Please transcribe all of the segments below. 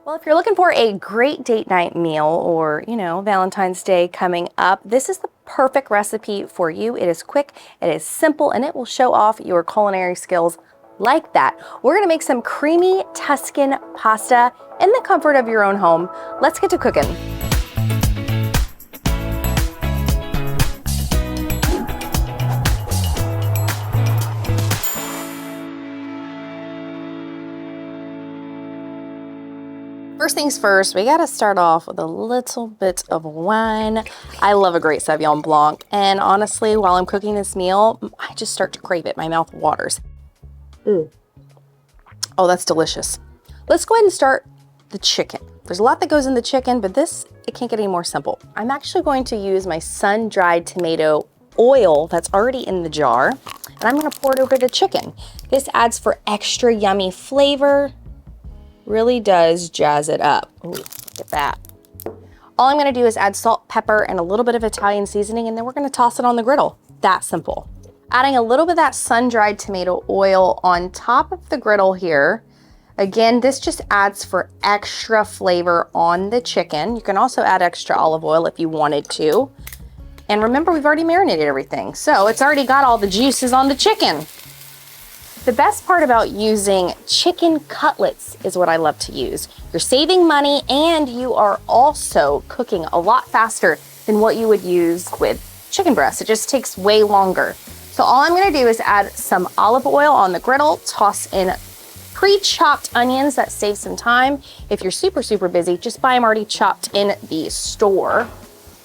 Well, if you're looking for a great date night meal or, Valentine's Day coming up, this is the perfect recipe for you. It is quick, it is simple, and it will show off your culinary skills like that. We're gonna make some creamy Tuscan pasta in the comfort of your own home. Let's get to cooking. First things first, we gotta start off with a little bit of wine. I love a great Sauvignon Blanc, and honestly, while I'm cooking this meal, I just start to crave it. My mouth waters. Oh, that's delicious. Let's go ahead and start the chicken. There's a lot that goes in the chicken, but it can't get any more simple. I'm actually going to use my sun-dried tomato oil that's already in the jar, and I'm gonna pour it over the chicken. This adds for extra yummy flavor. Really does jazz it up. Ooh, look at that. All I'm gonna do is add salt, pepper, and a little bit of Italian seasoning, and then we're gonna toss it on the griddle. That simple. Adding a little bit of that sun-dried tomato oil on top of the griddle here. Again, this just adds for extra flavor on the chicken. You can also add extra olive oil if you wanted to. And remember, we've already marinated everything, so it's already got all the juices on the chicken. The best part about using chicken cutlets is what I love to use. You're saving money and you are also cooking a lot faster than what you would use with chicken breast. It just takes way longer. So all I'm gonna do is add some olive oil on the griddle, toss in pre-chopped onions. That saves some time. If you're super, super busy, just buy them already chopped in the store.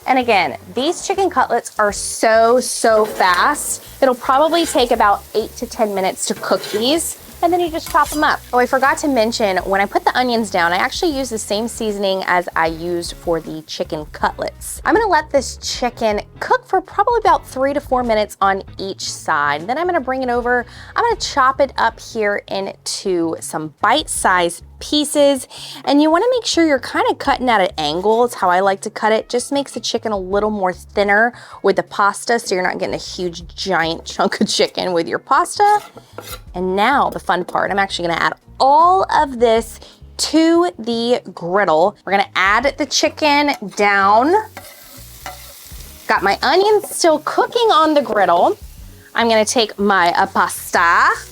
And again, these chicken cutlets are so fast. It'll probably take about 8 to 10 minutes to cook these, and then you just chop them up. Oh, I forgot to mention, when I put the onions down, I actually use the same seasoning as I used for the chicken cutlets. I'm gonna let this chicken cook for probably about 3 to 4 minutes on each side. Then I'm gonna bring it over. I'm gonna chop it up here into some bite-sized pieces, and you want to make sure you're kind of cutting at an angle. It's how I like to cut it. Just makes the chicken a little more thinner with the pasta, so you're not getting a huge giant chunk of chicken with your pasta. And now the fun part, I'm actually going to add all of this to the griddle. We're going to add the chicken down. Got my onions still cooking on the griddle. I'm going to take my pasta.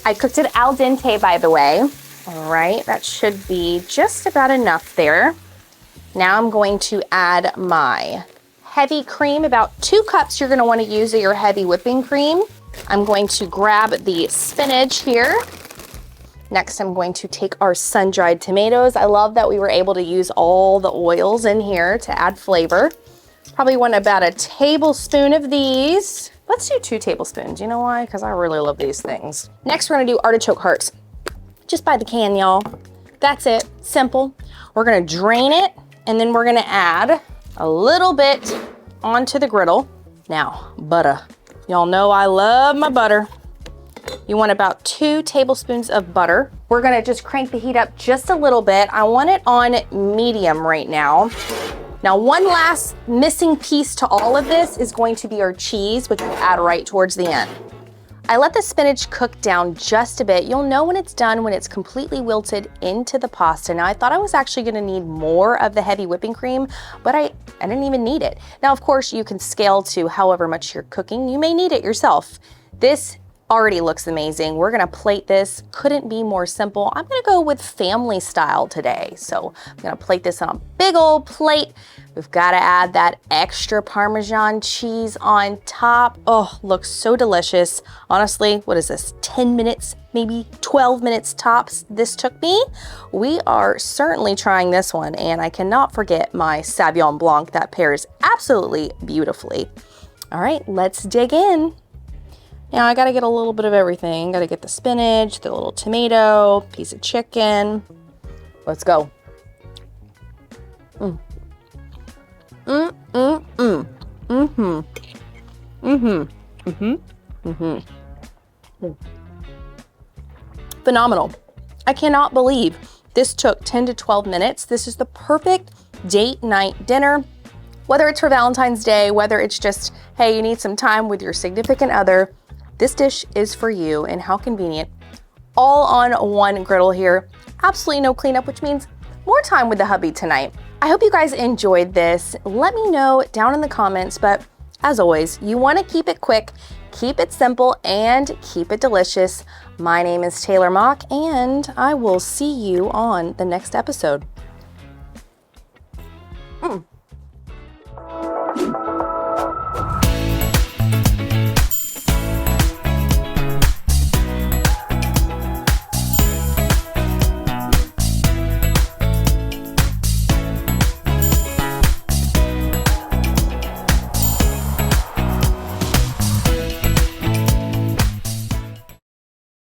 I cooked it al dente, by the way. All right, that should be just about enough there. Now I'm going to add my heavy cream, about 2 cups you're gonna wanna use of your heavy whipping cream. I'm going to grab the spinach here. Next, I'm going to take our sun-dried tomatoes. I love that we were able to use all the oils in here to add flavor. Probably want about a tablespoon of these. Let's do 2 tablespoons, you know why? Because I really love these things. Next, we're gonna do artichoke hearts. Just by the can, y'all. That's it, simple. We're gonna drain it, and then we're gonna add a little bit onto the griddle. Now, butter. Y'all know I love my butter. You want about 2 tablespoons of butter. We're gonna just crank the heat up just a little bit. I want it on medium right now. Now, one last missing piece to all of this is going to be our cheese, which we'll add right towards the end. I let the spinach cook down just a bit. You'll know when it's done when it's completely wilted into the pasta. Now, I thought I was actually gonna need more of the heavy whipping cream, but I didn't even need it. Now, of course, you can scale to however much you're cooking. You may need it yourself. This already looks amazing. We're gonna plate this. Couldn't be more simple. I'm gonna go with family style today. So I'm gonna plate this on a big old plate. We've gotta add that extra Parmesan cheese on top. Oh, looks so delicious. Honestly, what is this, 10 minutes, maybe 12 minutes tops this took me? We are certainly trying this one, and I cannot forget my Sauvignon Blanc that pairs absolutely beautifully. All right, let's dig in. Now I gotta get a little bit of everything. Gotta get the spinach, the little tomato, piece of chicken. Let's go. Phenomenal. I cannot believe this took 10 to 12 minutes. This is the perfect date night dinner. Whether it's for Valentine's Day, whether it's just, hey, you need some time with your significant other, this dish is for you, and how convenient. All on one griddle here. Absolutely no cleanup, which means more time with the hubby tonight. I hope you guys enjoyed this. Let me know down in the comments, but as always, you want to keep it quick, keep it simple, and keep it delicious. My name is Taylor Mock, and I will see you on the next episode.